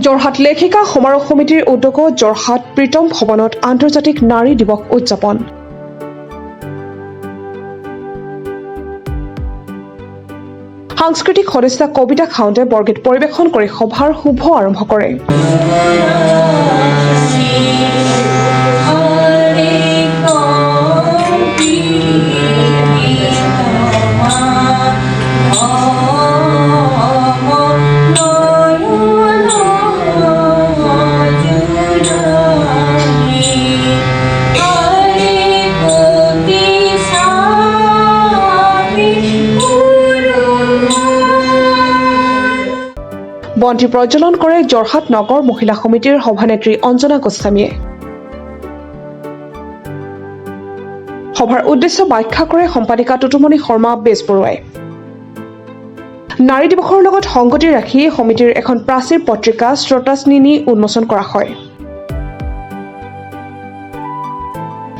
যোৰহাট লেখিকা সমাৰোহ সমিতিৰ উদ্যোগত যোৰহাট প্ৰীতম ভৱনত আন্তৰ্জাতিক নাৰী দিৱস উদযাপন। সাংস্কৃতিক সদস্যা কবিতা খাউণ্টে বৰগীত পৰিৱেশন কৰি সভাৰ শুভ আৰম্ভ কৰে। বন্তি প্ৰজ্বলন কৰে যোৰহাট নগৰ মহিলা সমিতিৰ সভানেত্ৰী অঞ্জনা গোস্বামীয়ে। সভাৰ উদ্দেশ্য ব্যাখ্যা কৰে সম্পাদিকা টুটুমণি শৰ্মা বেজবৰুৱাই। নাৰী দিৱসৰ লগত সংগতি ৰাখি সমিতিৰ এখন প্ৰাচীৰ পত্ৰিকা শ্ৰোতাস্নিনী উন্মোচন কৰা হয়।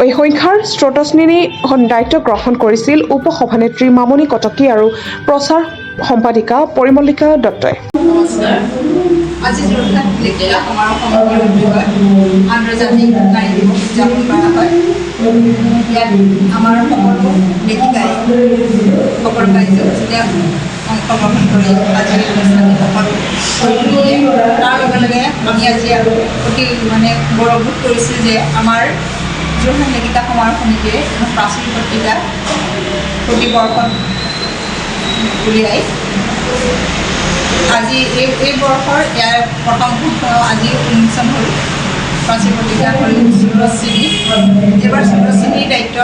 এই সংখ্যাৰ শ্ৰোতাস্নিনী দায়িত্ব গ্ৰহণ কৰিছিল উপ সভানেত্ৰী মামণি কটকী আৰু প্ৰচাৰ সম্পাদিকা পৰিমল্লিকা দত্তই। আজি যোৰহাট লেখিকা সমাৰোহ সমিতিৰ উদ্যোগত আন্তৰ্জাতিক নাৰী দিৱস উদযাপন কৰা হয়। ইয়াত আমাৰ সকলো লেখিকাই সকলো কাৰ্যসূচীতে অংশগ্ৰহণ কৰি আজিৰ অনুষ্ঠানটি সফল কৰি তুলিলে। তাৰ লগে লগে আমি আজি অতি গৌৰৱবোধ কৰিছোঁ যে আমাৰ যোৰহাট লেখিকা সমাৰোহ সমিতিয়ে এখন প্ৰাচীন পত্ৰিকা প্ৰতি বৰ্ষত উলিয়াই আজি এই বৰ্ষৰ ইয়াৰ প্ৰথম আজি উন্মোচন হ'ল প্ৰাচীন পত্ৰিকাখন শ্ৰোতাস্নিনী। এইবাৰ শ্ৰোতাস্নিনীৰ দায়িত্ব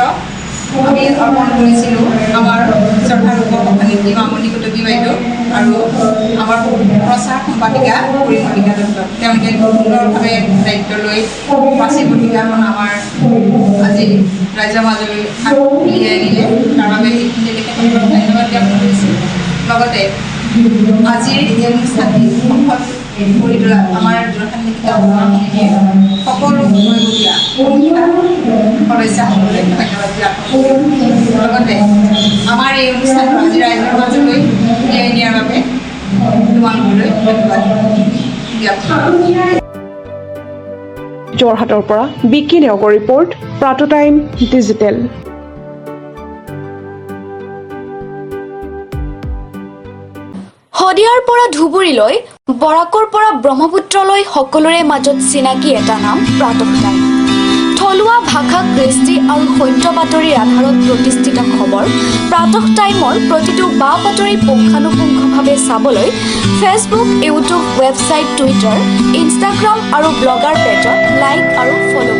আমি অৰ্পণ কৰিছিলোঁ আমাৰ শ্ৰদ্ধাৰ উপ সভানেত্ৰী মামণি কটকী বাইদেউ আৰু আমাৰ প্ৰচাৰ সম্পাদিকা পৰিমল্লিকা দত্ত। তেওঁলোকে সুন্দৰভাৱে দায়িত্ব লৈ প্ৰাচীন পত্ৰিকাখন আমাৰ আজি ৰাইজৰ মাজলৈ উলিয়াই আনিলে। তাৰ বাবে এইখিনি তেখেতসকলক ধন্যবাদ জ্ঞাপন কৰিছোঁ। লগতে আজিৰ এই অনুষ্ঠানটি সফল কৰি তোলা আমাৰ যোৰহাট লেখিকা সমাৰোহ সমিতিৰ সকলো সদস্যসকললৈ ধন্যবাদ জ্ঞাপন কৰিছোঁ। লগতে আমাৰ এই অনুষ্ঠানটো আজি ৰাইজৰ মাজলৈ উলিয়াই নিয়াৰ বাবে তোমালোকলৈ ধন্যবাদ জ্ঞাপন কৰিছোঁ। যোৰহাটৰ পৰা বিকি নেওগৰ ৰিপৰ্ট, প্ৰাটো টাইম ডিজিটেল। শদিয়াৰ পৰা ধুবুৰীলৈ, বৰাকৰ পৰা ব্ৰহ্মপুত্ৰলৈ সকলোৰে মাজত চিনাকি এটা নাম প্ৰাতঃ টাইম। থলুৱা ভাষা, কৃষ্টি আৰু সত্য বাতৰিৰ আধাৰত প্ৰতিষ্ঠিত খবৰ প্ৰাতঃ টাইমৰ প্ৰতিটো বা বাতৰি পুংখানুপুংখভাৱে চাবলৈ Facebook, YouTube, website, Twitter, Instagram আৰু ব্লগাৰ পেজত লাইক আৰু ফ'ল'